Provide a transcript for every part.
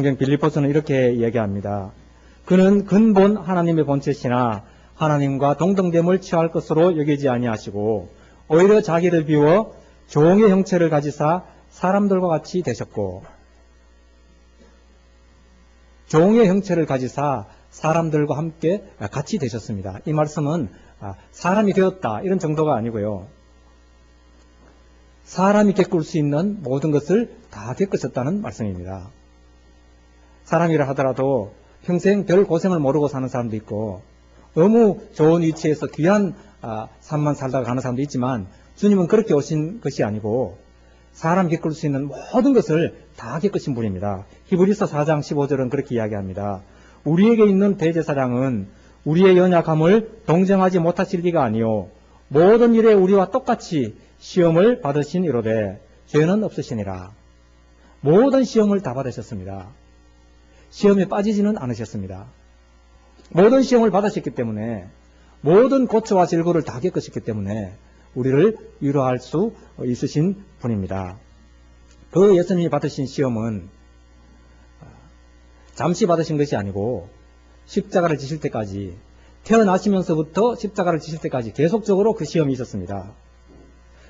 성경 빌립보서는 이렇게 얘기합니다. 그는 근본 하나님의 본체시나 하나님과 동등됨을 취할 것으로 여기지 아니하시고 오히려 자기를 비워 종의 형체를 가지사 사람들과 같이 되셨고, 종의 형체를 가지사 사람들과 함께 같이 되셨습니다. 이 말씀은 사람이 되었다 이런 정도가 아니고요. 사람이 겪을 수 있는 모든 것을 다 겪으셨다는 말씀입니다. 사람이라 하더라도 평생 별 고생을 모르고 사는 사람도 있고 너무 좋은 위치에서 귀한 삶만 살다가 가는 사람도 있지만, 주님은 그렇게 오신 것이 아니고 사람 겪을 수 있는 모든 것을 다 겪으신 분입니다. 히브리서 4장 15절은 그렇게 이야기합니다. 우리에게 있는 대제사장은 우리의 연약함을 동정하지 못하실 리가 아니요 모든 일에 우리와 똑같이 시험을 받으신 이로되 죄는 없으시니라. 모든 시험을 다 받으셨습니다. 시험에 빠지지는 않으셨습니다. 모든 시험을 받으셨기 때문에, 모든 고초와 질고를 다 겪으셨기 때문에 우리를 위로할 수 있으신 분입니다. 그 예수님이 받으신 시험은 잠시 받으신 것이 아니고 십자가를 지실 때까지, 태어나시면서부터 십자가를 지실 때까지 계속적으로 그 시험이 있었습니다.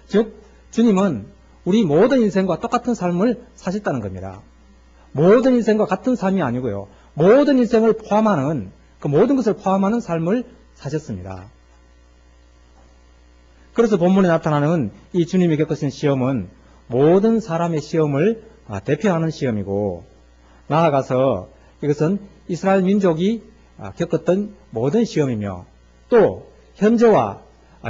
즉 주님은 우리 모든 인생과 똑같은 삶을 사셨다는 겁니다. 모든 인생과 같은 삶이 아니고요, 모든 인생을 포함하는, 그 모든 것을 포함하는 삶을 사셨습니다. 그래서 본문에 나타나는 이 주님이 겪으신 시험은 모든 사람의 시험을 대표하는 시험이고, 나아가서 이것은 이스라엘 민족이 겪었던 모든 시험이며, 또 현재와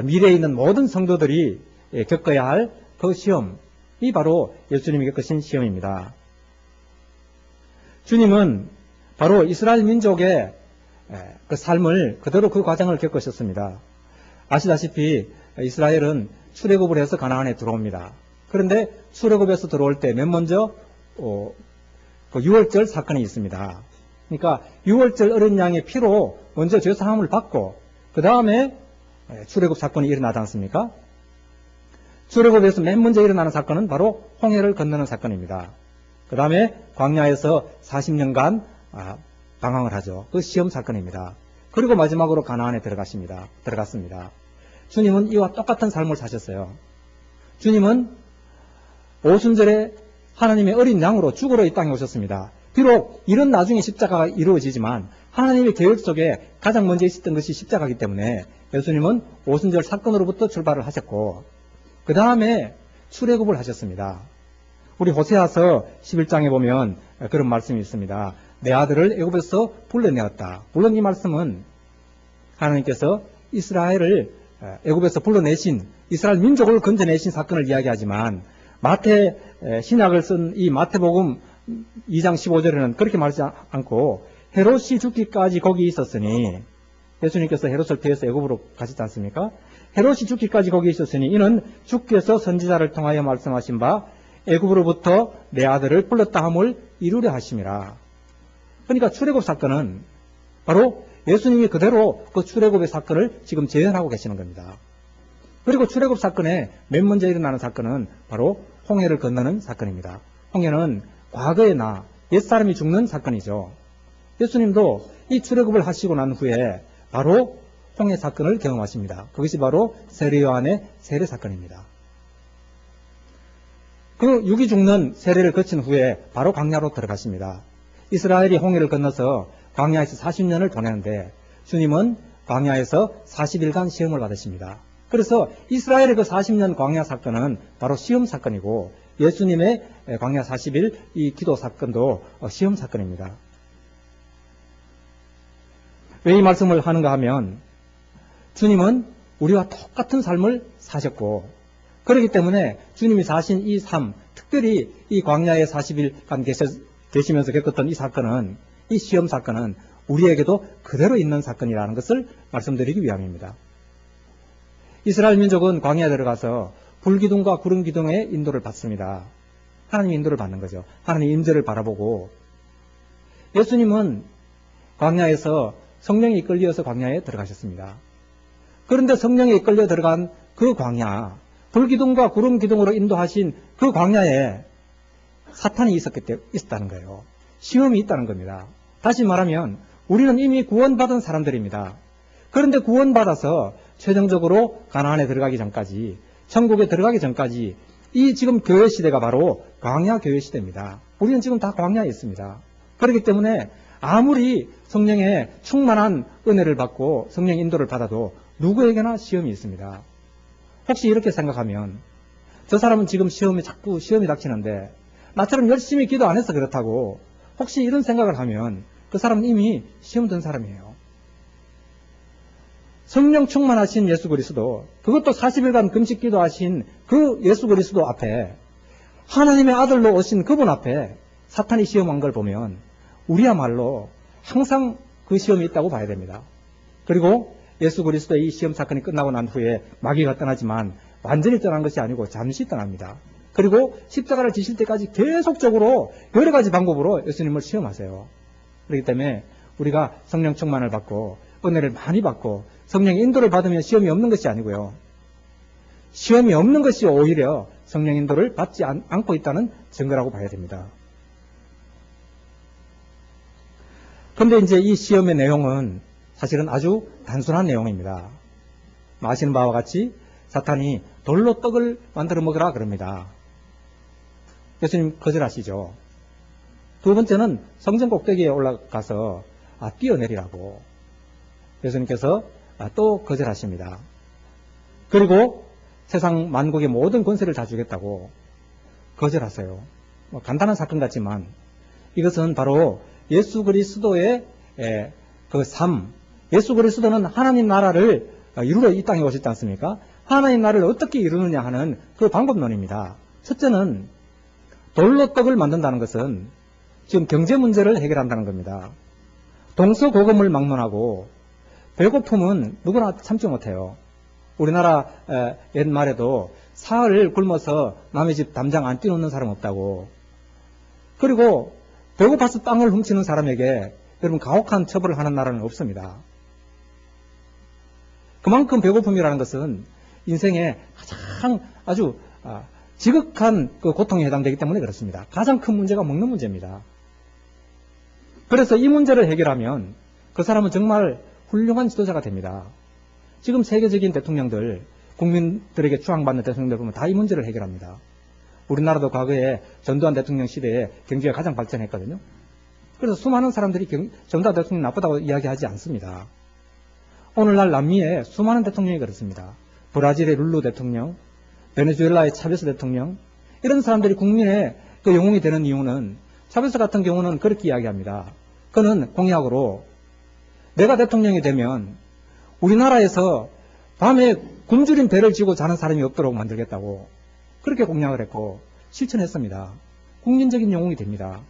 미래에 있는 모든 성도들이 겪어야 할 그 시험이 바로 예수님이 겪으신 시험입니다. 주님은 바로 이스라엘 민족의 그 삶을 그대로 그 과정을 겪으셨습니다. 아시다시피 이스라엘은 출애굽을 해서 가나안에 들어옵니다. 그런데 출애굽에서 들어올 때 맨 먼저 그 유월절 사건이 있습니다. 그러니까 유월절 어린 양의 피로 먼저 죄 사함을 받고 그 다음에 출애굽 사건이 일어나지 않습니까? 출애굽에서 맨 먼저 일어나는 사건은 바로 홍해를 건너는 사건입니다. 그 다음에 광야에서 40년간 방황을 하죠. 그 시험 사건입니다. 그리고 마지막으로 가나안에 들어갔습니다. 주님은 이와 똑같은 삶을 사셨어요. 주님은 오순절에 하나님의 어린 양으로 죽으러 이 땅에 오셨습니다. 비록 이런 나중에 십자가가 이루어지지만 하나님의 계획 속에 가장 먼저 있었던 것이 십자가이기 때문에 예수님은 오순절 사건으로부터 출발을 하셨고 그 다음에 출애굽을 하셨습니다. 우리 호세아서 11장에 보면 그런 말씀이 있습니다. 내 아들을 애굽에서 불러내었다. 물론 이 말씀은 하나님께서 이스라엘을 애굽에서 불러내신, 이스라엘 민족을 건져내신 사건을 이야기하지만 마태 신약을 쓴 이 마태복음 2장 15절에는 그렇게 말하지 않고 헤롯이 죽기까지 거기 있었으니, 예수님께서 헤롯을 피해서 애굽으로 가셨지 않습니까? 헤롯이 죽기까지 거기 있었으니 이는 주께서 선지자를 통하여 말씀하신 바 애굽으로부터 내 아들을 불렀다 함을 이루려 하심이라. 그러니까 출애굽 사건은 바로 예수님이 그대로 그 출애굽의 사건을 지금 재현하고 계시는 겁니다. 그리고 출애굽 사건에 맨 먼저 일어나는 사건은 바로 홍해를 건너는 사건입니다. 홍해는 과거의 옛사람이 죽는 사건이죠. 예수님도 이 출애굽을 하시고 난 후에 바로 홍해 사건을 경험하십니다. 그것이 바로 세례 요한의 세례 사건입니다. 그 육이 죽는 세례를 거친 후에 바로 광야로 들어가십니다. 이스라엘이 홍해를 건너서 광야에서 40년을 보내는데 주님은 광야에서 40일간 시험을 받으십니다. 그래서 이스라엘의 그 40년 광야 사건은 바로 시험 사건이고 예수님의 광야 40일 이 기도 사건도 시험 사건입니다. 왜 이 말씀을 하는가 하면 주님은 우리와 똑같은 삶을 사셨고 그렇기 때문에 주님이 사신 이 삶, 특별히 이 광야에 40일간 계시면서 겪었던 이 사건은, 이 시험 사건은 우리에게도 그대로 있는 사건이라는 것을 말씀드리기 위함입니다. 이스라엘 민족은 광야에 들어가서 불기둥과 구름기둥의 인도를 받습니다. 하나님의 인도를 받는 거죠. 하나님의 임재를 바라보고, 예수님은 광야에서 성령이 이끌려서 광야에 들어가셨습니다. 그런데 성령에 이끌려 들어간 그 광야, 불기둥과 구름기둥으로 인도하신 그 광야에 사탄이 있었다는 거예요. 시험이 있다는 겁니다. 다시 말하면 우리는 이미 구원받은 사람들입니다. 그런데 구원받아서 최종적으로 가나안에 들어가기 전까지, 천국에 들어가기 전까지 이 지금 교회 시대가 바로 광야 교회 시대입니다. 우리는 지금 다 광야에 있습니다. 그렇기 때문에 아무리 성령의 충만한 은혜를 받고 성령 인도를 받아도 누구에게나 시험이 있습니다. 혹시 이렇게 생각하면 저 사람은 지금 자꾸 시험이 닥치는데 나처럼 열심히 기도 안 해서 그렇다고, 혹시 이런 생각을 하면 그 사람은 이미 시험 든 사람이에요. 성령 충만하신 예수 그리스도, 그것도 40일간 금식 기도하신 그 예수 그리스도 앞에, 하나님의 아들로 오신 그분 앞에 사탄이 시험한 걸 보면 우리야말로 항상 그 시험이 있다고 봐야 됩니다. 그리고 예수 그리스도의 이 시험 사건이 끝나고 난 후에 마귀가 떠나지만 완전히 떠난 것이 아니고 잠시 떠납니다. 그리고 십자가를 지실 때까지 계속적으로 여러 가지 방법으로 예수님을 시험하세요. 그렇기 때문에 우리가 성령 충만을 받고 은혜를 많이 받고 성령의 인도를 받으면 시험이 없는 것이 아니고요. 시험이 없는 것이 오히려 성령 인도를 받지 않고 있다는 증거라고 봐야 됩니다. 그런데 이제 이 시험의 내용은 사실은 아주 단순한 내용입니다. 아시는 바와 같이 사탄이 돌로 떡을 만들어 먹으라 그럽니다. 예수님 거절하시죠. 두 번째는 성전 꼭대기에 올라가서 뛰어내리라고 예수님께서 또 거절하십니다. 그리고 세상 만국의 모든 권세를 다 주겠다고 거절하세요. 간단한 사건 같지만 이것은 바로 예수 그리스도의 그 삶, 예수 그리스도는 하나님 나라를 이루러 이 땅에 오셨지 않습니까? 하나님 나라를 어떻게 이루느냐 하는 그 방법론입니다. 첫째는 돌로 떡을 만든다는 것은 지금 경제 문제를 해결한다는 겁니다. 동서고금을 막론하고 배고픔은 누구나 참지 못해요. 우리나라 옛말에도 사흘 굶어서 남의 집 담장 안 뛰놓는 사람 없다고. 그리고 배고파서 땅을 훔치는 사람에게 여러분 가혹한 처벌을 하는 나라는 없습니다. 그만큼 배고픔이라는 것은 인생의 가장 아주 지극한 그 고통에 해당되기 때문에 그렇습니다. 가장 큰 문제가 먹는 문제입니다. 그래서 이 문제를 해결하면 그 사람은 정말 훌륭한 지도자가 됩니다. 지금 세계적인 대통령들, 국민들에게 추앙받는 대통령들 보면 다 이 문제를 해결합니다. 우리나라도 과거에 전두환 대통령 시대에 경제가 가장 발전했거든요. 그래서 수많은 사람들이 전두환 대통령 나쁘다고 이야기하지 않습니다. 오늘날 남미에 수많은 대통령이 그렇습니다. 브라질의 룰루 대통령, 베네수엘라의 차베스 대통령, 이런 사람들이 국민의 그 영웅이 되는 이유는, 차베스 같은 경우는 그렇게 이야기합니다. 그는 공약으로 내가 대통령이 되면 우리나라에서 밤에 굶주린 배를 지고 자는 사람이 없도록 만들겠다고 그렇게 공약을 했고 실천했습니다. 국민적인 영웅이 됩니다.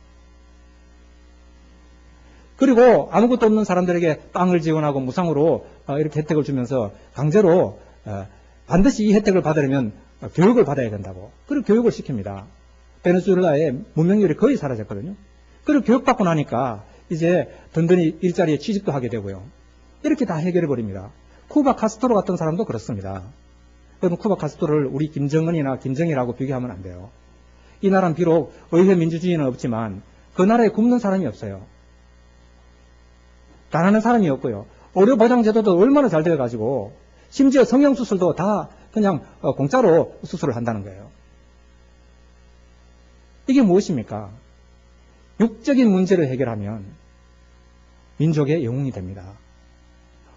그리고 아무것도 없는 사람들에게 땅을 지원하고 무상으로 이렇게 혜택을 주면서 강제로 반드시 이 혜택을 받으려면 교육을 받아야 된다고. 그리고 교육을 시킵니다. 베네수엘라의 문명률이 거의 사라졌거든요. 그리고 교육받고 나니까 이제 든든히 일자리에 취직도 하게 되고요. 이렇게 다 해결해버립니다. 쿠바 카스트로 같은 사람도 그렇습니다. 여러분 쿠바 카스트로를 우리 김정은이나 김정일하고 비교하면 안 돼요. 이 나라는 비록 의회 민주주의는 없지만 그 나라에 굶는 사람이 없어요. 가난한 사람이 없고요. 의료보장제도도 얼마나 잘 되어가지고 심지어 성형수술도 다 그냥 공짜로 수술을 한다는 거예요. 이게 무엇입니까? 육적인 문제를 해결하면 민족의 영웅이 됩니다.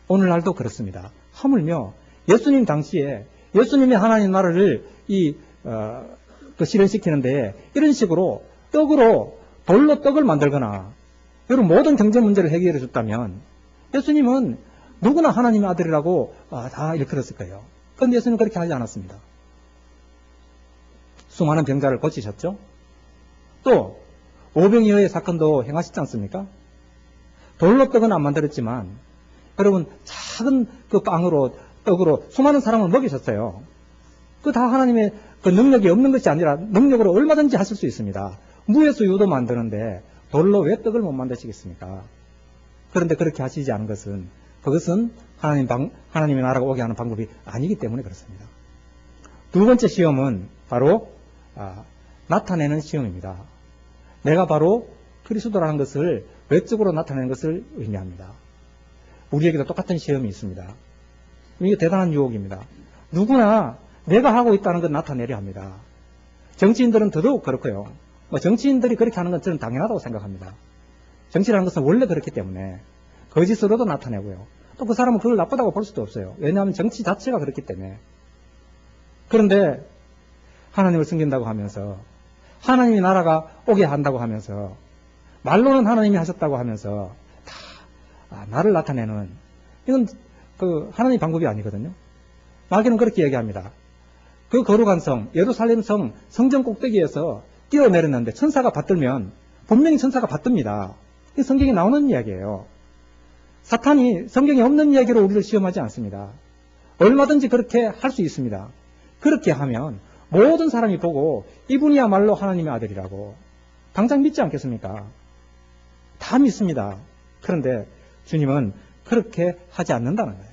오늘날도 그렇습니다. 하물며 예수님 당시에 예수님이 하나님 나라를 실현시키는데 이런 식으로 떡으로 돌로 떡을 만들거나 여러분 모든 경제 문제를 해결해 줬다면 예수님은 누구나 하나님의 아들이라고 다 일컬었을 거예요. 그런데 예수님은 그렇게 하지 않았습니다. 수많은 병자를 고치셨죠. 또 오병이어의 사건도 행하시지 않습니까? 돌로 떡은 안 만들었지만 여러분 작은 그 빵으로 떡으로 수많은 사람을 먹이셨어요. 그 다 하나님의 그 능력이 없는 것이 아니라 능력으로 얼마든지 하실 수 있습니다. 무에서 유도 만드는데 돌로 왜 떡을 못 만드시겠습니까? 그런데 그렇게 하시지 않은 것은 그것은 하나님의 나라가 오게 하는 방법이 아니기 때문에 그렇습니다. 두 번째 시험은 바로 나타내는 시험입니다. 내가 바로 그리스도라는 것을 외적으로 나타내는 것을 의미합니다. 우리에게도 똑같은 시험이 있습니다. 이게 대단한 유혹입니다. 누구나 내가 하고 있다는 걸 나타내려 합니다. 정치인들은 더더욱 그렇고요. 정치인들이 그렇게 하는 건 저는 당연하다고 생각합니다. 정치라는 것은 원래 그렇기 때문에 거짓으로도 나타내고요. 또 그 사람은 그걸 나쁘다고 볼 수도 없어요. 왜냐하면 정치 자체가 그렇기 때문에. 그런데 하나님을 섬긴다고 하면서, 하나님이 나라가 오게 한다고 하면서, 말로는 하나님이 하셨다고 하면서 다 나를 나타내는, 이건 그 하나님 방법이 아니거든요. 마귀는 그렇게 얘기합니다. 그 거룩한 성, 예루살렘 성, 성전 꼭대기에서 뛰어내렸는데 천사가 받들면 분명히 천사가 받듭니다. 이 성경에 나오는 이야기예요. 사탄이 성경에 없는 이야기로 우리를 시험하지 않습니다. 얼마든지 그렇게 할 수 있습니다. 그렇게 하면 모든 사람이 보고 이분이야말로 하나님의 아들이라고 당장 믿지 않겠습니까? 다 믿습니다. 그런데 주님은 그렇게 하지 않는다는 거예요.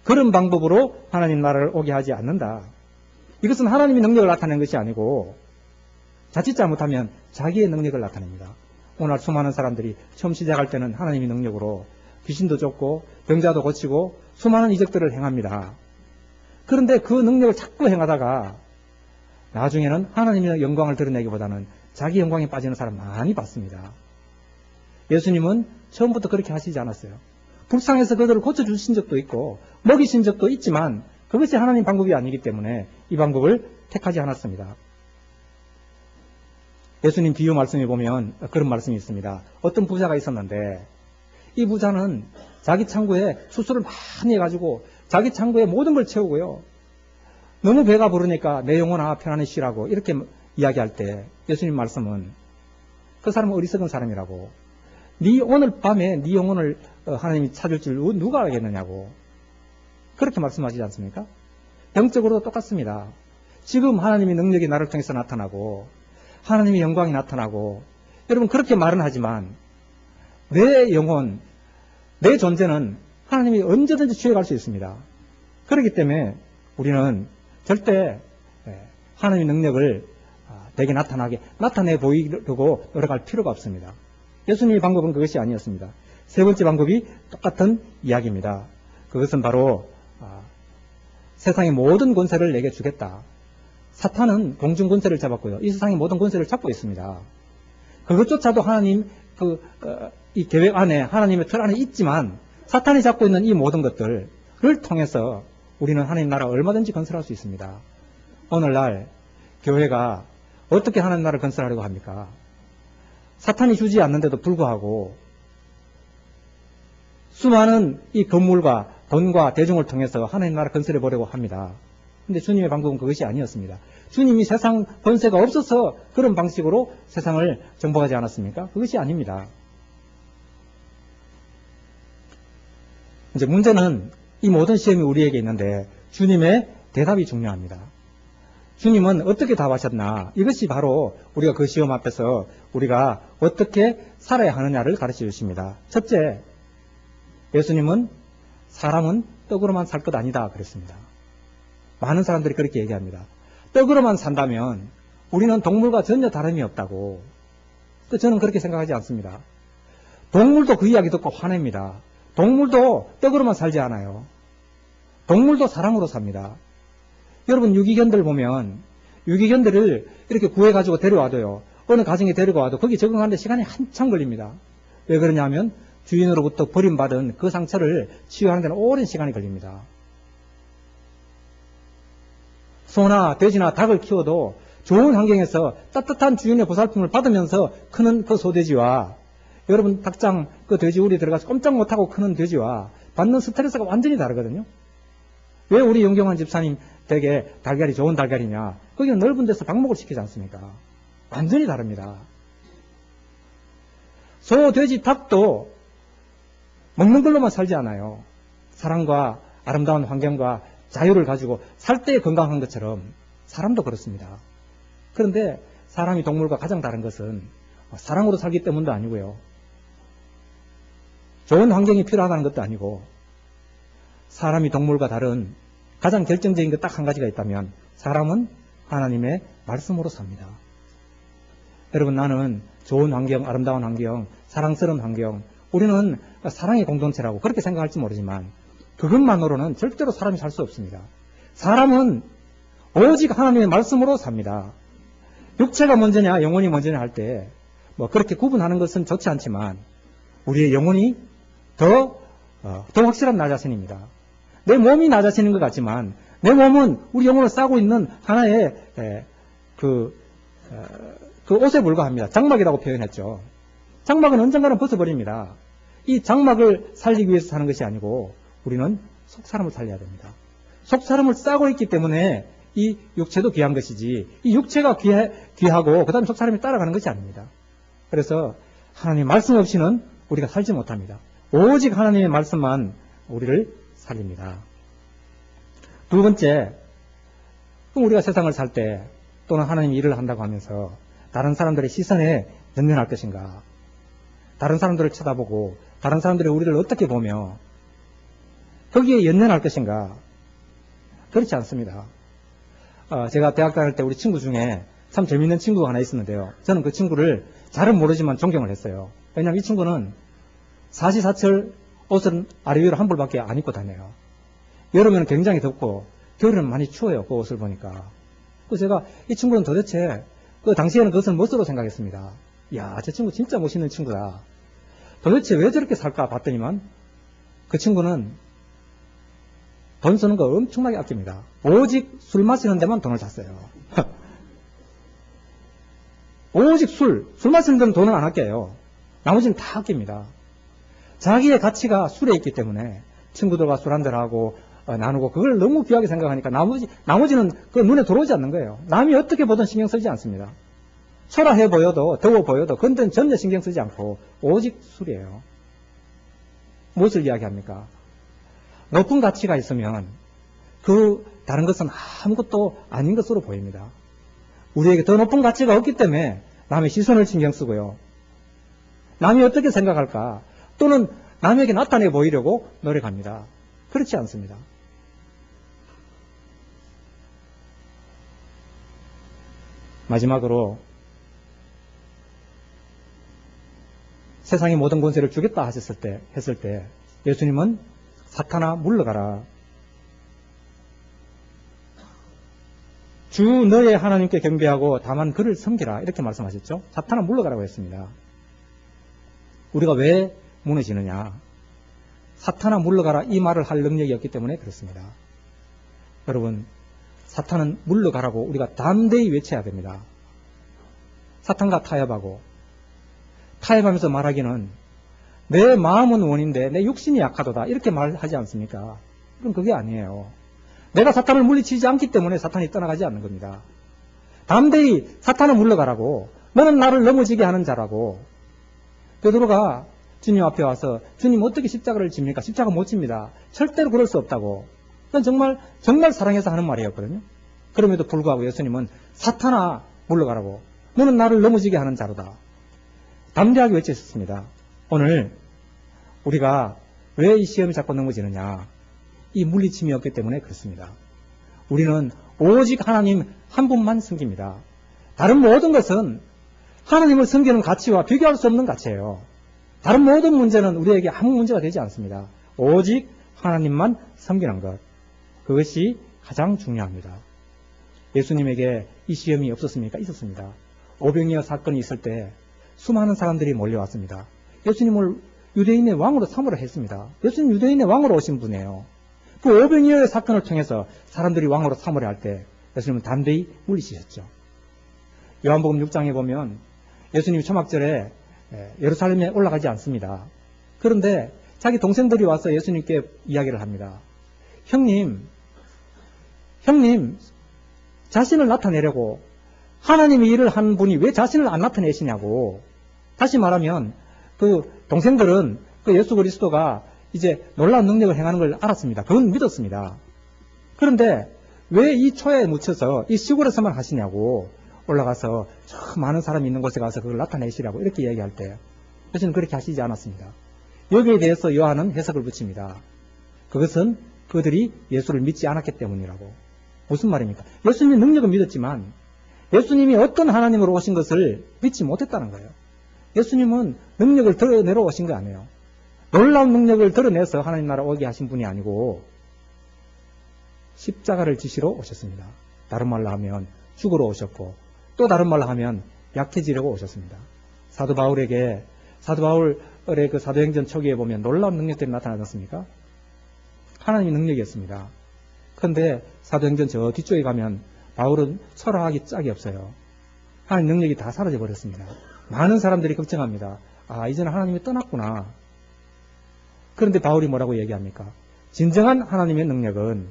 그런 방법으로 하나님 나라를 오게 하지 않는다. 이것은 하나님의 능력을 나타내는 것이 아니고 자칫 잘못하면 자기의 능력을 나타냅니다. 오늘 수많은 사람들이 처음 시작할 때는 하나님의 능력으로 귀신도 쫓고 병자도 고치고 수많은 이적들을 행합니다. 그런데 그 능력을 자꾸 행하다가 나중에는 하나님의 영광을 드러내기보다는 자기 영광에 빠지는 사람 많이 봤습니다. 예수님은 처음부터 그렇게 하시지 않았어요. 불쌍해서 그들을 고쳐주신 적도 있고 먹이신 적도 있지만 그것이 하나님 방법이 아니기 때문에 이 방법을 택하지 않았습니다. 예수님 비유 말씀에 보면 그런 말씀이 있습니다. 어떤 부자가 있었는데 이 부자는 자기 창고에 수수를 많이 해가지고 자기 창고에 모든 걸 채우고요. 너무 배가 부르니까 내 영혼아 편안히 쉬라고 이렇게 이야기할 때 예수님 말씀은 그 사람은 어리석은 사람이라고, 네 오늘 밤에 네 영혼을 하나님이 찾을 줄 누가 알겠느냐고 그렇게 말씀하시지 않습니까? 영적으로도 똑같습니다. 지금 하나님의 능력이 나를 통해서 나타나고 하나님의 영광이 나타나고 여러분 그렇게 말은 하지만 내 영혼, 내 존재는 하나님이 언제든지 취해갈 수 있습니다. 그렇기 때문에 우리는 절대 하나님의 능력을 내게 나타내 보이려고 노력할 필요가 없습니다. 예수님의 방법은 그것이 아니었습니다. 세 번째 방법이 똑같은 이야기입니다. 그것은 바로 세상의 모든 권세를 내게 주겠다. 사탄은 공중 권세를 잡았고요. 이 세상의 모든 권세를 잡고 있습니다. 그것조차도 하나님 이 계획 안에, 하나님의 틀 안에 있지만 사탄이 잡고 있는 이 모든 것들을 통해서 우리는 하나님 나라 얼마든지 건설할 수 있습니다. 오늘날 교회가 어떻게 하나님 나라를 건설하려고 합니까? 사탄이 주지 않는데도 불구하고 수많은 이 건물과 돈과 대중을 통해서 하나님 나라 건설해 보려고 합니다. 근데 주님의 방법은 그것이 아니었습니다. 주님이 세상 권세가 없어서 그런 방식으로 세상을 정복하지 않았습니까? 그것이 아닙니다. 이제 문제는 이 모든 시험이 우리에게 있는데 주님의 대답이 중요합니다. 주님은 어떻게 답하셨나? 이것이 바로 우리가 그 시험 앞에서 우리가 어떻게 살아야 하느냐를 가르쳐 주십니다. 첫째, 예수님은 사람은 떡으로만 살 것 아니다 그랬습니다. 많은 사람들이 그렇게 얘기합니다. 떡으로만 산다면 우리는 동물과 전혀 다름이 없다고. 저는 그렇게 생각하지 않습니다. 동물도 그 이야기 듣고 화냅니다. 동물도 떡으로만 살지 않아요. 동물도 사랑으로 삽니다. 여러분 유기견들 보면 유기견들을 이렇게 구해가지고 데려와도요. 어느 가정에 데려가도 거기 적응하는데 시간이 한참 걸립니다. 왜 그러냐면 주인으로부터 버림받은 그 상처를 치유하는 데는 오랜 시간이 걸립니다. 소나 돼지나 닭을 키워도 좋은 환경에서 따뜻한 주인의 보살핌을 받으면서 크는 그 소돼지와 여러분 닭장 그 돼지우리 들어가서 꼼짝 못하고 크는 돼지와 받는 스트레스가 완전히 다르거든요. 왜 우리 영경환 집사님 댁에 달걀이 좋은 달걀이냐? 거기는 넓은 데서 방목을 시키지 않습니까? 완전히 다릅니다. 소, 돼지, 닭도 먹는 걸로만 살지 않아요. 사랑과 아름다운 환경과 자유를 가지고 살 때 건강한 것처럼 사람도 그렇습니다. 그런데 사람이 동물과 가장 다른 것은 사랑으로 살기 때문도 아니고요. 좋은 환경이 필요하다는 것도 아니고 사람이 동물과 다른 가장 결정적인 것 딱 한 가지가 있다면 사람은 하나님의 말씀으로 삽니다. 여러분, 나는 좋은 환경, 아름다운 환경, 사랑스러운 환경, 우리는 사랑의 공동체라고 그렇게 생각할지 모르지만 그것만으로는 절대로 사람이 살 수 없습니다. 사람은 오직 하나님의 말씀으로 삽니다. 육체가 먼저냐 영혼이 먼저냐 할 때 뭐 그렇게 구분하는 것은 좋지 않지만 우리의 영혼이 더 확실한 나 자신입니다. 내 몸이 나 자신인 것 같지만 내 몸은 우리 영혼을 싸고 있는 하나의 그 옷에 불과합니다. 장막이라고 표현했죠. 장막은 언젠가는 벗어버립니다. 이 장막을 살리기 위해서 사는 것이 아니고 우리는 속사람을 살려야 됩니다. 속사람을 싸고 있기 때문에 이 육체도 귀한 것이지 이 육체가 귀하고 그 다음에 속사람이 따라가는 것이 아닙니다. 그래서 하나님의 말씀 없이는 우리가 살지 못합니다. 오직 하나님의 말씀만 우리를 살립니다. 두 번째, 우리가 세상을 살 때 또는 하나님의 일을 한다고 하면서 다른 사람들의 시선에 연연할 것인가? 다른 사람들을 쳐다보고 다른 사람들이 우리를 어떻게 보며 거기에 연연할 것인가? 그렇지 않습니다. 제가 대학 다닐 때 우리 친구 중에 참 재밌는 친구가 하나 있었는데요. 저는 그 친구를 잘은 모르지만 존경을 했어요. 왜냐하면 이 친구는 사시사철 옷은 아래 위로 한 벌밖에 안 입고 다녀요. 여름에는 굉장히 덥고 겨울에는 많이 추워요. 그 옷을 보니까. 그래서 제가 이 친구는 도대체 그 당시에는 그것을 멋으로 생각했습니다. 이야, 저 친구 진짜 멋있는 친구다. 도대체 왜 저렇게 살까 봤더니만 그 친구는 돈 쓰는 거 엄청나게 아낍니다. 오직 술 마시는 데만 돈을 다 써요. 오직 술 마시는 데는 돈을 안 아껴요. 나머지는 다 아낍니다. 자기의 가치가 술에 있기 때문에 친구들과 술 한잔 하고 나누고 그걸 너무 귀하게 생각하니까 나머지는 그 눈에 들어오지 않는 거예요. 남이 어떻게 보든 신경 쓰지 않습니다. 초라해 보여도 더워 보여도 그건 전혀 신경 쓰지 않고 오직 술이에요. 무엇을 이야기합니까? 높은 가치가 있으면 그 다른 것은 아무것도 아닌 것으로 보입니다. 우리에게 더 높은 가치가 없기 때문에 남의 시선을 신경 쓰고요. 남이 어떻게 생각할까? 또는 남에게 나타내 보이려고 노력합니다. 그렇지 않습니다. 마지막으로 세상의 모든 권세를 주겠다 했을 때 예수님은 사탄아 물러가라. 주 너의 하나님께 경배하고 다만 그를 섬기라. 이렇게 말씀하셨죠. 사탄아 물러가라고 했습니다. 우리가 왜 무너지느냐. 사탄아 물러가라 이 말을 할 능력이 없기 때문에 그렇습니다. 여러분, 사탄은 물러가라고 우리가 담대히 외쳐야 됩니다. 사탄과 타협하면서 말하기는 내 마음은 원인데 내 육신이 약하도다 이렇게 말하지 않습니까? 그럼 그게 아니에요. 내가 사탄을 물리치지 않기 때문에 사탄이 떠나가지 않는 겁니다. 담대히 사탄을 물러가라고, 너는 나를 넘어지게 하는 자라고. 베드로가 주님 앞에 와서 주님 어떻게 십자가를 집니까? 십자가 못 집니다. 절대로 그럴 수 없다고. 그건 정말 사랑해서 하는 말이었거든요. 그럼에도 불구하고 예수님은 사탄아 물러가라고, 너는 나를 넘어지게 하는 자로다. 담대하게 외치셨습니다. 오늘 우리가 왜 이 시험이 자꾸 넘어지느냐? 이 물리침이 없기 때문에 그렇습니다. 우리는 오직 하나님 한 분만 섬깁니다. 다른 모든 것은 하나님을 섬기는 가치와 비교할 수 없는 가치예요. 다른 모든 문제는 우리에게 아무 문제가 되지 않습니다. 오직 하나님만 섬기는 것. 그것이 가장 중요합니다. 예수님에게 이 시험이 없었습니까? 있었습니다. 오병이어 사건이 있을 때 수많은 사람들이 몰려왔습니다. 예수님을 유대인의 왕으로 삼으려 했습니다. 예수님 유대인의 왕으로 오신 분이에요. 그 오병이어의 사건을 통해서 사람들이 왕으로 삼으려 할 때 예수님은 담대히 물리치셨죠. 요한복음 6장에 보면 예수님이 초막절에 예루살렘에 올라가지 않습니다. 그런데 자기 동생들이 와서 예수님께 이야기를 합니다. 형님 자신을 나타내려고 하나님의 일을 한 분이 왜 자신을 안 나타내시냐고. 다시 말하면 그 동생들은 그 예수 그리스도가 이제 놀라운 능력을 행하는 걸 알았습니다. 그건 믿었습니다. 그런데 왜 이 초에 묻혀서 이 시골에서만 하시냐고, 올라가서 저 많은 사람이 있는 곳에 가서 그걸 나타내시라고 이렇게 얘기할 때 예수님은 그렇게 하시지 않았습니다. 여기에 대해서 요한은 해석을 붙입니다. 그것은 그들이 예수를 믿지 않았기 때문이라고. 무슨 말입니까? 예수님의 능력은 믿었지만 예수님이 어떤 하나님으로 오신 것을 믿지 못했다는 거예요. 예수님은 능력을 드러내러 오신 거 아니에요. 놀라운 능력을 드러내서 하나님 나라 오게 하신 분이 아니고 십자가를 지시러 오셨습니다. 다른 말로 하면 죽으러 오셨고, 또 다른 말로 하면 약해지려고 오셨습니다. 사도 바울의 그 사도행전 초기에 보면 놀라운 능력들이 나타나지 않습니까? 하나님의 능력이었습니다. 그런데 사도행전 저 뒤쪽에 가면 바울은 철학이 짝이 없어요. 하나님 능력이 다 사라져 버렸습니다. 많은 사람들이 걱정합니다. 아, 이제는 하나님이 떠났구나. 그런데 바울이 뭐라고 얘기합니까? 진정한 하나님의 능력은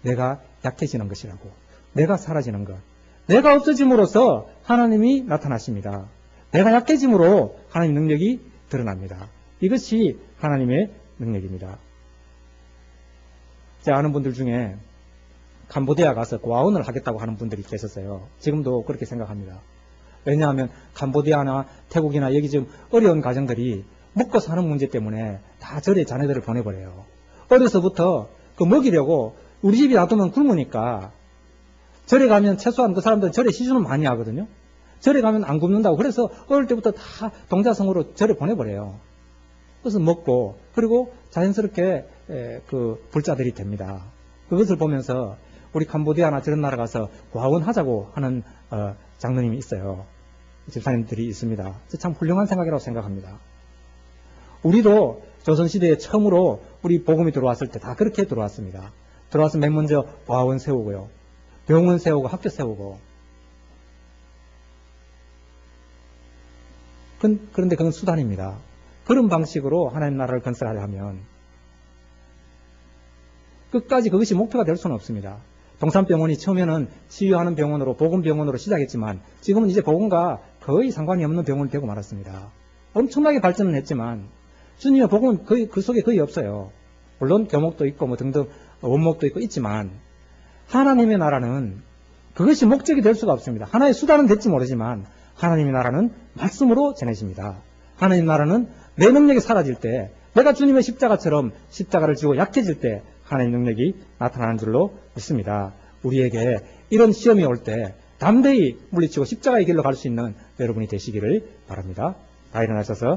내가 약해지는 것이라고. 내가 사라지는 것. 내가 없어짐으로써 하나님이 나타나십니다. 내가 약해짐으로 하나님 능력이 드러납니다. 이것이 하나님의 능력입니다. 제가 아는 분들 중에 캄보디아 가서 고아원을 하겠다고 하는 분들이 계셨어요. 지금도 그렇게 생각합니다. 왜냐하면 캄보디아나 태국이나 여기 지금 어려운 가정들이 먹고 사는 문제 때문에 다 절에 자녀들을 보내버려요. 어려서부터 그 먹이려고 우리 집이 놔두면 굶으니까 절에 가면 최소한 그 사람들은 절에 시주는 많이 하거든요. 절에 가면 안 굶는다고. 그래서 어릴 때부터 다 동자성으로 절에 보내버려요. 그래서 먹고 그리고 자연스럽게 그 불자들이 됩니다. 그것을 보면서 우리 캄보디아나 저런 나라 가서 고아원 하자고 하는 장로님이 있어요. 집사님들이 있습니다. 참 훌륭한 생각이라고 생각합니다. 우리도 조선시대에 처음으로 우리 복음이 들어왔을 때 다 그렇게 들어왔습니다. 들어와서 맨 먼저 고아원 세우고요. 병원 세우고 학교 세우고. 그런데 그건 수단입니다. 그런 방식으로 하나님 나라를 건설하려 하면 끝까지 그것이 목표가 될 수는 없습니다. 동산병원이 처음에는 치유하는 병원으로 복음병원으로 시작했지만 지금은 이제 복음과 거의 상관이 없는 병원이 되고 말았습니다. 엄청나게 발전은 했지만 주님의 복음은 거의 그 속에 거의 없어요. 물론 교목도 있고 뭐 등등 원목도 있고 있지만 하나님의 나라는 그것이 목적이 될 수가 없습니다. 하나의 수단은 될지 모르지만 하나님의 나라는 말씀으로 전해집니다. 하나님의 나라는 내 능력이 사라질 때 내가 주님의 십자가처럼 십자가를 지고 약해질 때 하나님의 능력이 나타나는 줄로 믿습니다. 우리에게 이런 시험이 올 때 담대히 물리치고 십자가의 길로 갈 수 있는 여러분이 되시기를 바랍니다. 다 일어나셔서